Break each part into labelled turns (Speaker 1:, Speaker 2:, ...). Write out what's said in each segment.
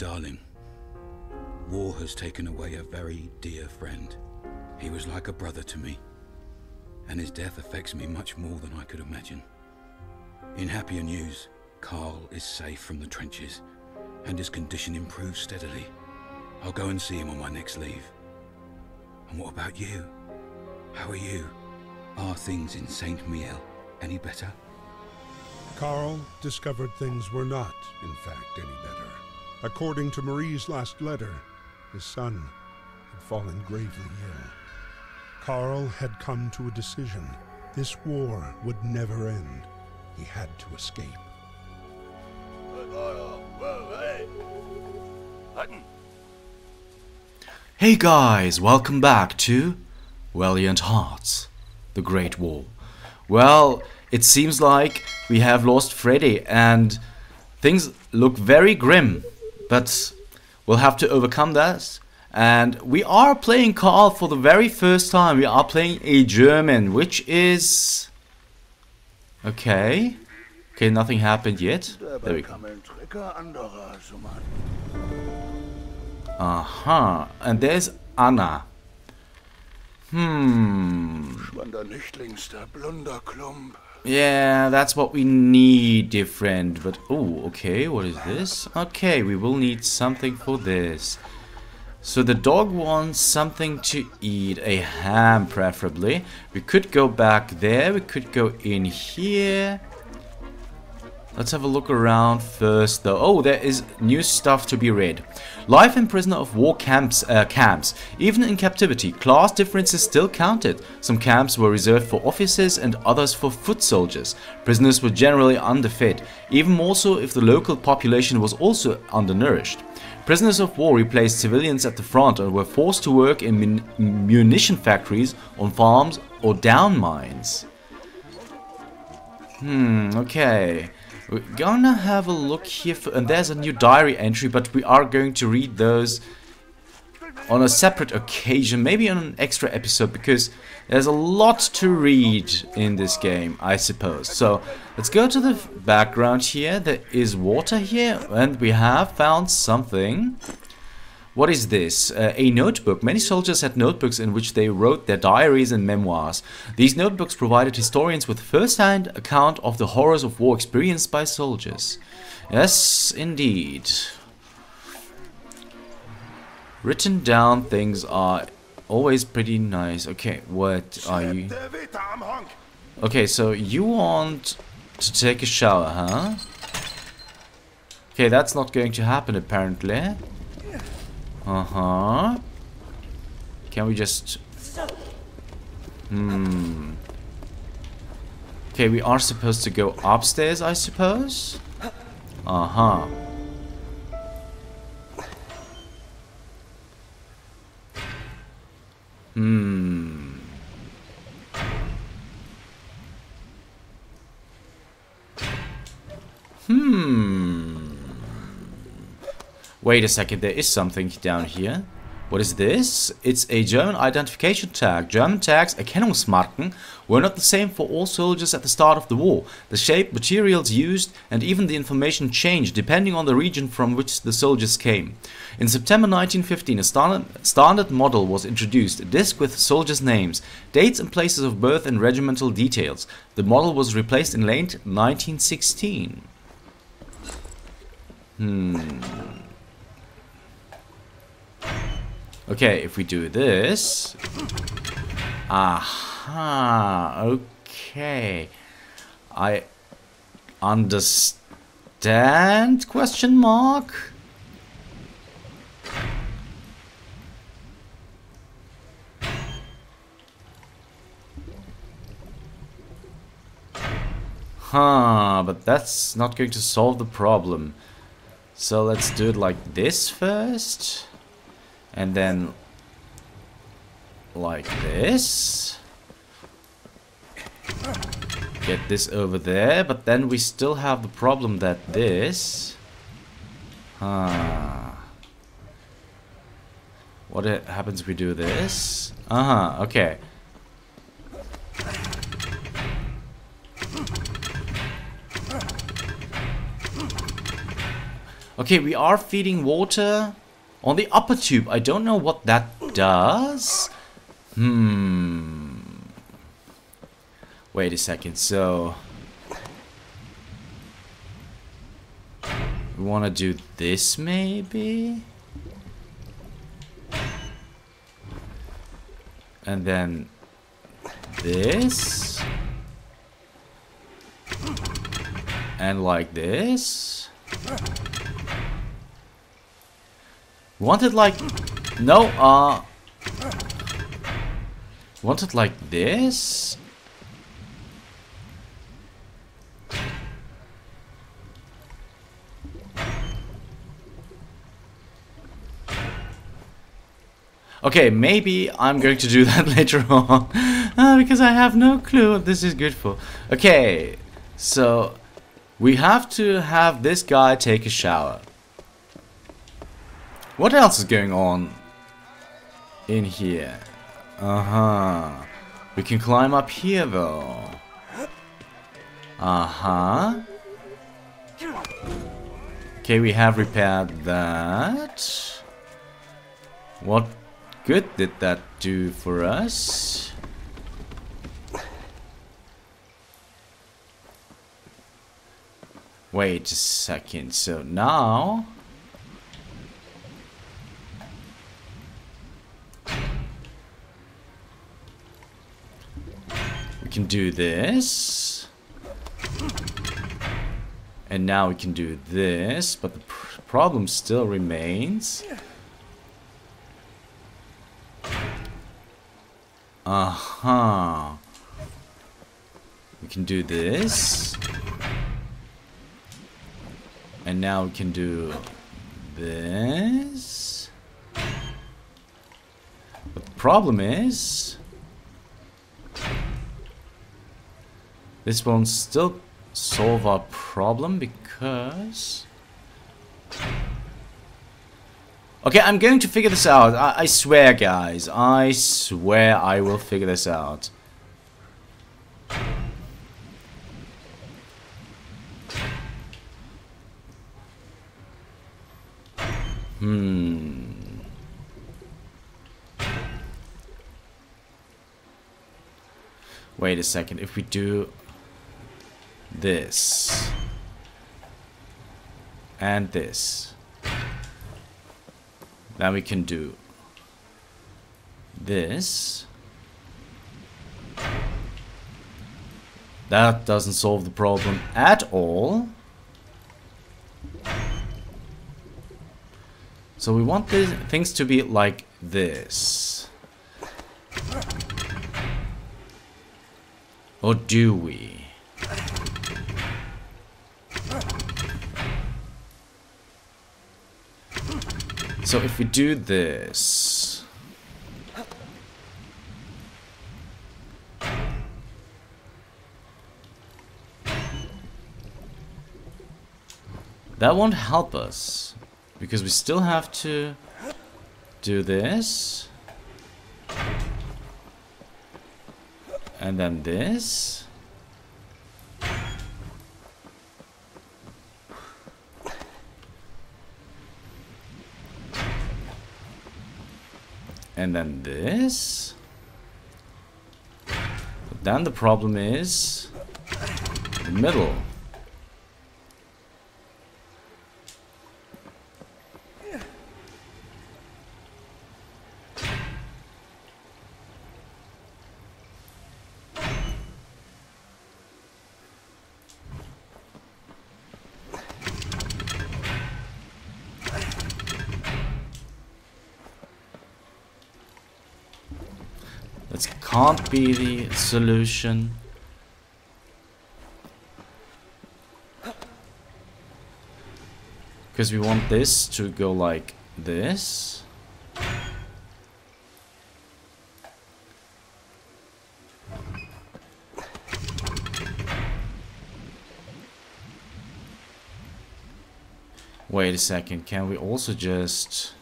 Speaker 1: darling. War has taken away a very dear friend. He was like a brother to me, and his death affects me much more than I could imagine. In happier news, Karl is safe from the trenches, and his condition improves steadily. I'll go and see him on my next leave. And what about you? How are you? Are things in Saint Miel any better?
Speaker 2: Karl discovered things were not, in fact, any better. According to Marie's last letter, his son had fallen gravely ill. Karl had come to a decision. This war would never end. He had to escape.
Speaker 3: Hey guys, welcome back to Valiant Hearts, the Great War. Well, it seems like we have lost Freddie and things look very grim, but we'll have to overcome that. And we are playing Karl for the very first time. We are playing a German, which is... Okay, nothing happened yet. There we go. Aha, and there's Anna. Yeah, that's what we need, dear friend. But, oh, okay, what is this? Okay, we will need something for this. So the dog wants something to eat, a ham preferably. We could go back there, we could go in here. Let's have a look around first though. Oh, there is new stuff to be read. Life in prisoner of war camps. Even in captivity, class differences still counted. Some camps were reserved for officers and others for foot soldiers. Prisoners were generally underfed, even more so if the local population was also undernourished. Prisoners of war replaced civilians at the front and were forced to work in munition factories, on farms or down mines. Okay. We're gonna have a look here, and there's a new diary entry, but we are going to read those on a separate occasion, maybe on an extra episode, because there's a lot to read in this game, I suppose. So let's go to the background here. There is water here, and we have found something. What is this? A notebook. Many soldiers had notebooks in which they wrote their diaries and memoirs. These notebooks provided historians with first-hand account of the horrors of war experienced by soldiers. Yes, indeed. Written down things are always pretty nice. Okay, what are you? Okay, so you want to take a shower, huh? Okay, that's not going to happen apparently. Uh-huh. Can we just... Okay, we are supposed to go upstairs, I suppose? Uh-huh. Wait a second, there is something down here. What is this? It's a German identification tag. German tags, Erkennungsmarken, were not the same for all soldiers at the start of the war. The shape, materials used, and even the information changed depending on the region from which the soldiers came. In September 1915, a standard model was introduced, a disc with soldiers' names, dates and places of birth and regimental details. The model was replaced in late 1916. Okay, if we do this... Aha, okay. I understand, question mark? But that's not going to solve the problem. So let's do it like this first. And then like this. Get this over there, but then we still have the problem that this... What happens if we do this? Okay. Okay, we are feeding water on the upper tube. I don't know what that does. Wait a second, so... we want to do this, maybe? And then... this? And like this? Want it like... no, want it like this? Okay, maybe I'm going to do that later on. Because I have no clue what this is good for. Okay, so... we have to have this guy take a shower. What else is going on in here? We can climb up here though. Okay, we have repaired that. What good did that do for us? Wait a second, so now... we can do this. And now we can do this, but the problem still remains. We can do this. And now we can do this. But the problem is... this won't still solve our problem because... okay, I'm going to figure this out. I swear, guys. I swear I will figure this out. Wait a second. If we do this and this, then we can do this. That doesn't solve the problem at all. So we want these things to be like this. Or do we? So if we do this... that won't help us. Because we still have to do this. And then this. And then this. But then the problem is the middle. That can't be the solution. Because we want this to go like this. Wait a second, can we also just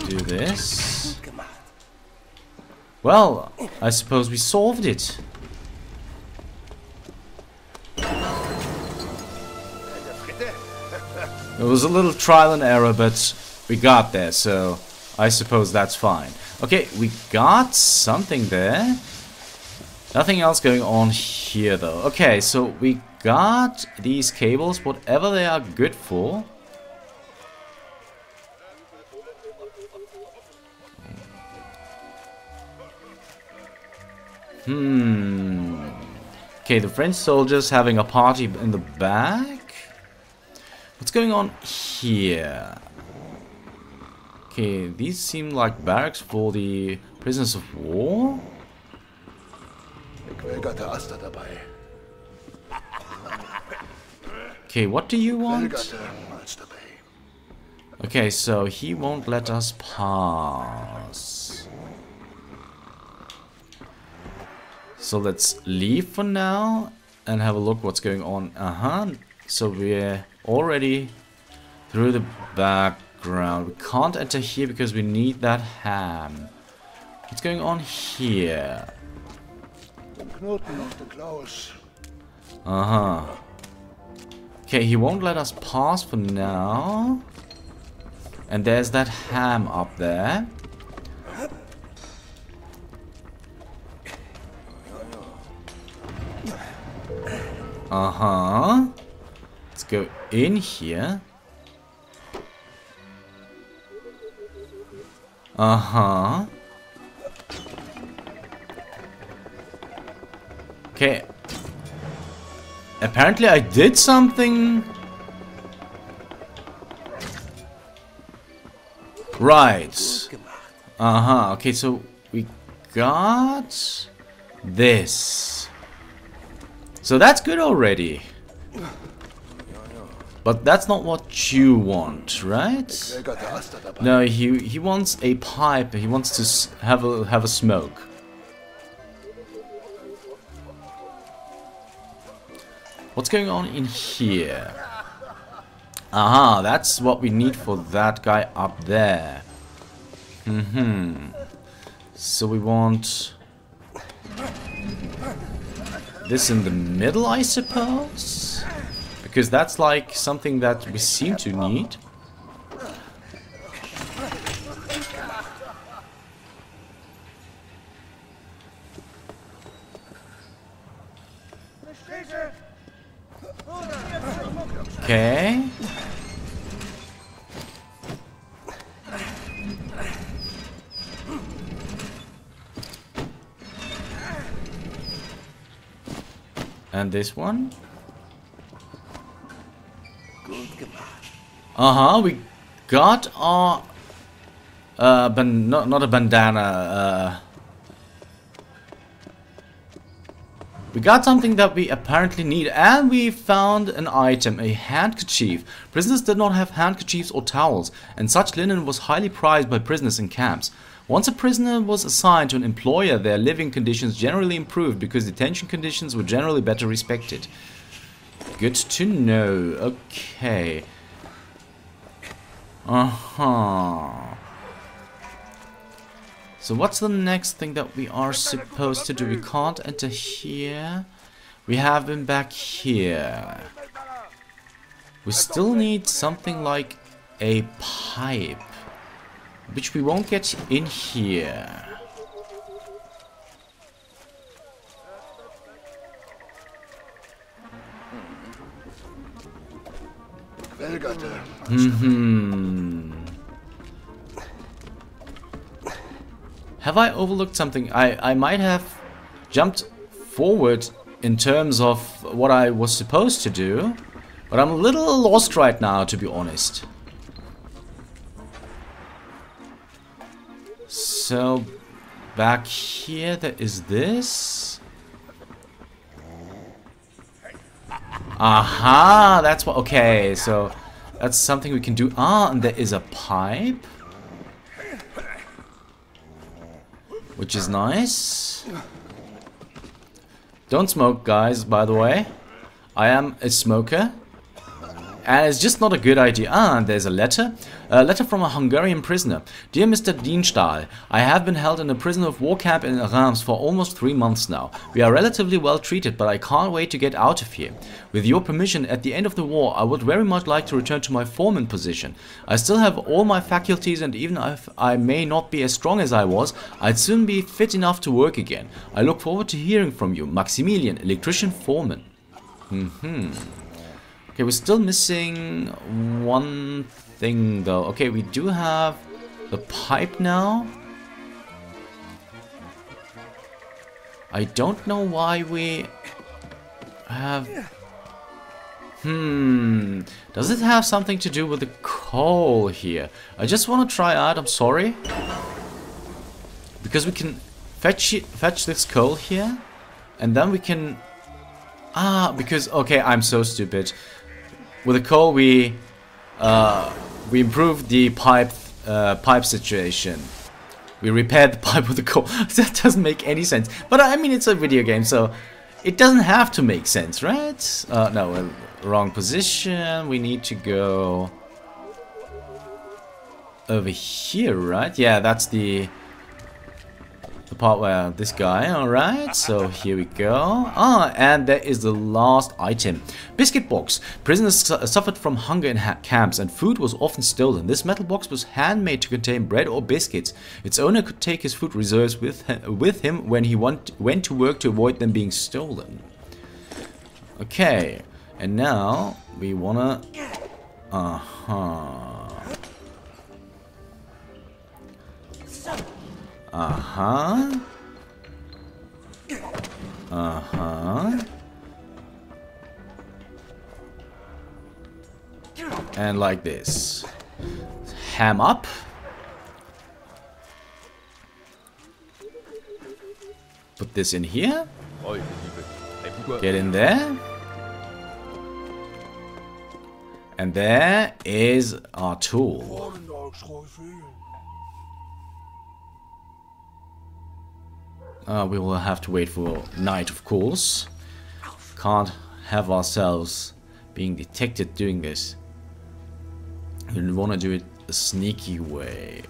Speaker 3: do this? Well, I suppose we solved it. It was a little trial and error, but we got there, so I suppose that's fine. Okay, we got something there. Nothing else going on here, though. Okay, so we got these cables, whatever they are good for. Okay, the French soldiers having a party in the back. What's going on here? Okay, these seem like barracks for the prisoners of war. Okay, what do you want? Okay, so he won't let us pass. So let's leave for now and have a look what's going on. So we're already through the background. We can't enter here because we need that ham. What's going on here? Okay, he won't let us pass for now. And there's that ham up there. Let's go in here. Okay. Apparently I did something. Right. Okay, so we got this. So that's good already. But that's not what you want, right? No, he wants a pipe. He wants to have a smoke. What's going on in here? That's what we need for that guy up there. So we want this in the middle, I suppose? Because that's like something that we seem to need. Okay. And this one? We got our not a bandana, we got something that we apparently need, and we found an item, a handkerchief. Prisoners did not have handkerchiefs or towels, and such linen was highly prized by prisoners in camps. Once a prisoner was assigned to an employer, their living conditions generally improved because detention conditions were generally better respected. Good to know. Okay. So what's the next thing that we are supposed to do? We can't enter here. We have him back here. We still need something like a pipe, which we won't get in here. Have I overlooked something? I might have jumped forward in terms of what I was supposed to do, but I'm a little lost right now, to be honest. So, back here there is this. That's what, okay, so that's something we can do. And there is a pipe, which is nice. Don't smoke, guys, by the way. I am a smoker, and it's just not a good idea. And there's a letter. A letter from a Hungarian prisoner. Dear Mr. Dienstahl, I have been held in a prisoner of war camp in Reims for almost 3 months now. We are relatively well treated, but I can't wait to get out of here. With your permission, at the end of the war, I would very much like to return to my foreman position. I still have all my faculties, and even if I may not be as strong as I was, I'd soon be fit enough to work again. I look forward to hearing from you. Maximilian, electrician foreman. Okay, we're still missing one thing though. Okay, we do have the pipe now. I don't know why we have... Does it have something to do with the coal here? I just want to try out, I'm sorry. Because we can fetch this coal here. And then we can... because... Okay, I'm so stupid. With the coal we improved the pipe situation. We repaired the pipe with the coal. That doesn't make any sense. But I mean, it's a video game, so it doesn't have to make sense, right? No, wrong position. We need to go over here, right? Yeah, that's the part where this guy, alright, so here we go. And there is the last item. Biscuit box. Prisoners suffered from hunger in camps and food was often stolen. This metal box was handmade to contain bread or biscuits. Its owner could take his food reserves with him when he went to work to avoid them being stolen. Okay, and now we wanna... And like this. Ham up. Put this in here. Get in there. And there is our tool. We will have to wait for night, of course. Can't have ourselves being detected doing this. We want to do it a sneaky way.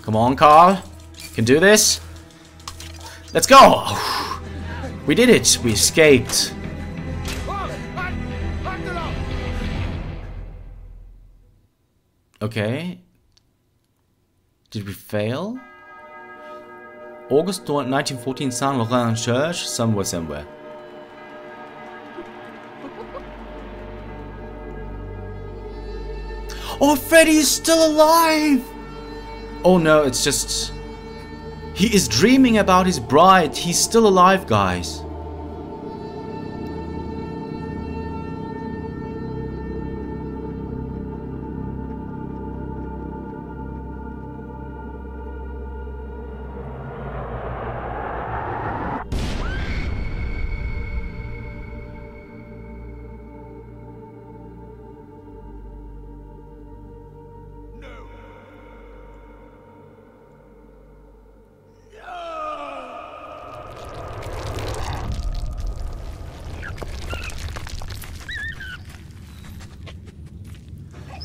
Speaker 3: Come on, Karl. Can do this. Let's go. We did it. We escaped. Okay. Did we fail? August 1914, Saint Laurent Church, somewhere. Oh, Freddie is still alive! Oh no, it's just... He is dreaming about his bride. He's still alive, guys.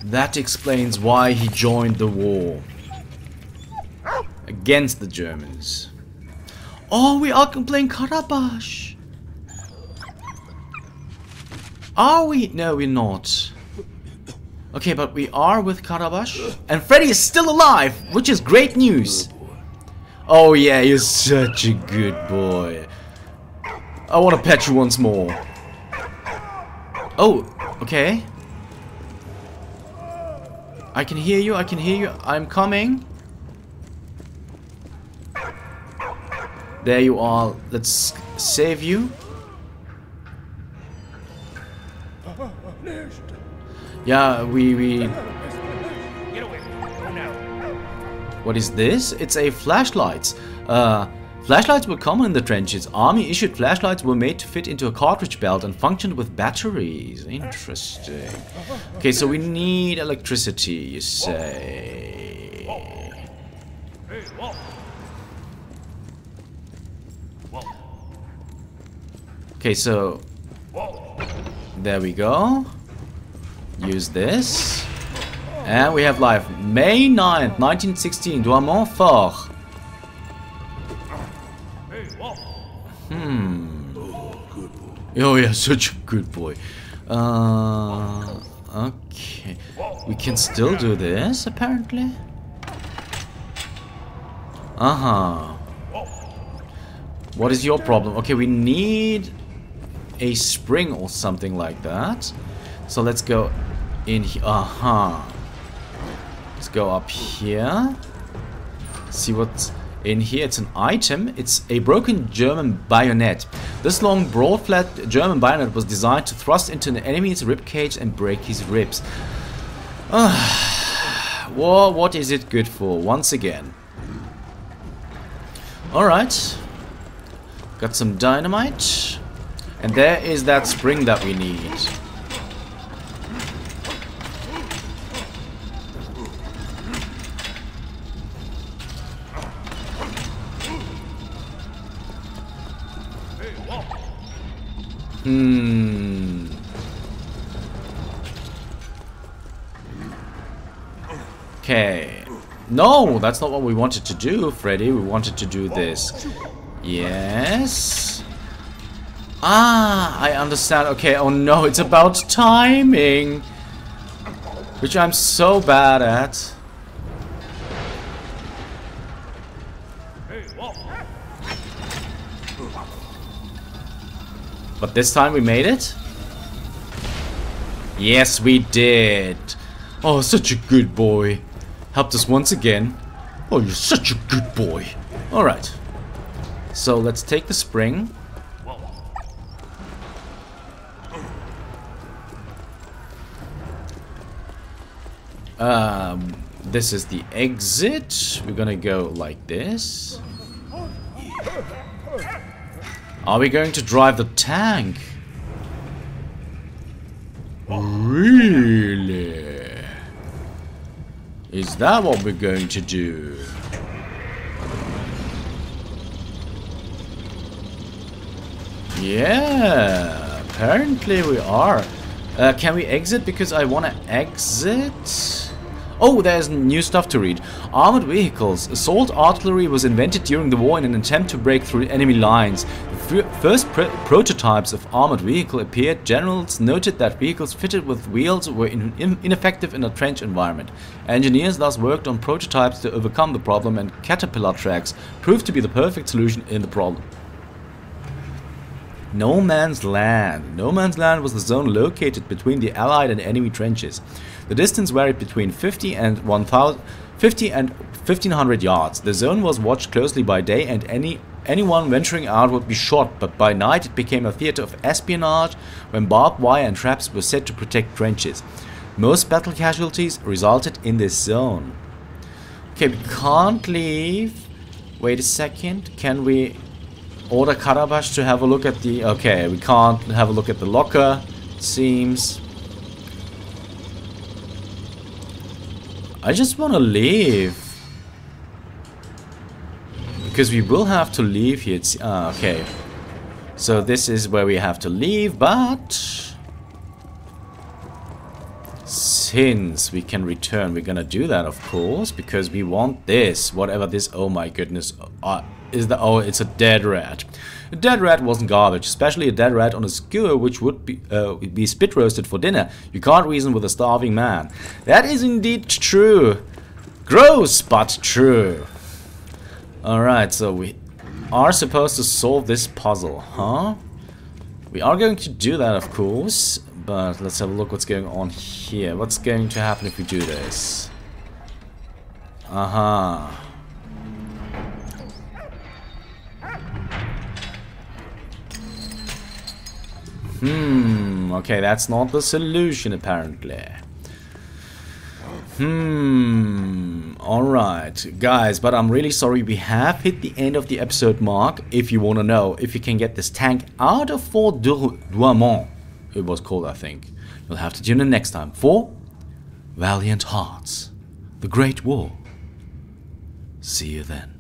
Speaker 3: That explains why he joined the war against the Germans. Oh, we are playing Karabash. Are we? No, we're not. Okay, but we are with Karabash. And Freddie is still alive, which is great news. Oh yeah, you're such a good boy. I want to pet you once more. Oh, okay. I can hear you, I'm coming. There you are, let's save you. Yeah, we... What is this? It's a flashlight. Flashlights were common in the trenches. Army-issued flashlights were made to fit into a cartridge belt and functioned with batteries. Interesting. Okay, so we need electricity, you say. Okay, so There we go. Use this. And we have life. May 9th, 1916. Douaumont Fort. Oh yeah, such a good boy. Okay. We can still do this, apparently. What is your problem? Okay, we need a spring or something like that. So let's go in here. Let's go up here. See what's in here. It's an item. It's a broken German bayonet. This long, broad, flat German bayonet was designed to thrust into an enemy's ribcage and break his ribs. Well, what is it good for? Once again. Alright. Got some dynamite. And there is that spring that we need. Okay. No, that's not what we wanted to do, Freddie. We wanted to do this. Yes. Ah, I understand. Okay, oh no, it's about timing. Which I'm so bad at. But this time we made it? Yes, we did. Oh, such a good boy. Helped us once again. Oh, you're such a good boy. Alright. So let's take the spring. This is the exit. We're gonna go like this. Are we going to drive the tank? Really? Is that what we're going to do? Yeah, apparently we are. Can we exit? Because I want to exit. Oh, there's new stuff to read. Armored vehicles. Assault artillery was invented during the war in an attempt to break through enemy lines. The first prototypes of armored vehicle appeared. Generals noted that vehicles fitted with wheels were ineffective in a trench environment. Engineers thus worked on prototypes to overcome the problem, and caterpillar tracks proved to be the perfect solution in the problem. No Man's Land. No Man's Land was the zone located between the Allied and enemy trenches. The distance varied between 50 and 1500 yards. The zone was watched closely by day, and anyone venturing out would be shot, but by night it became a theater of espionage when barbed wire and traps were set to protect trenches. Most battle casualties resulted in this zone. Okay, we can't leave. Wait a second. Can we order Karabash to have a look at the... Okay, we can't have a look at the locker, it seems. I just want to leave. Because we will have to leave here. Okay. So this is where we have to leave, but... since we can return, we're gonna do that, of course, because we want this. Whatever this... Oh my goodness. Is the... Oh, it's a dead rat. A dead rat wasn't garbage, especially a dead rat on a skewer, which would be spit roasted for dinner. You can't reason with a starving man. That is indeed true. Gross, but true. Alright, so we are supposed to solve this puzzle, huh? We are going to do that, of course, but let's have a look what's going on here. What's going to happen if we do this? Okay, that's not the solution, apparently. Alright, guys, but I'm really sorry, we have hit the end of the episode mark. If you want to know if you can get this tank out of Fort Douaumont, it was called, I think, you'll have to tune in next time for Valiant Hearts, the Great War. See you then.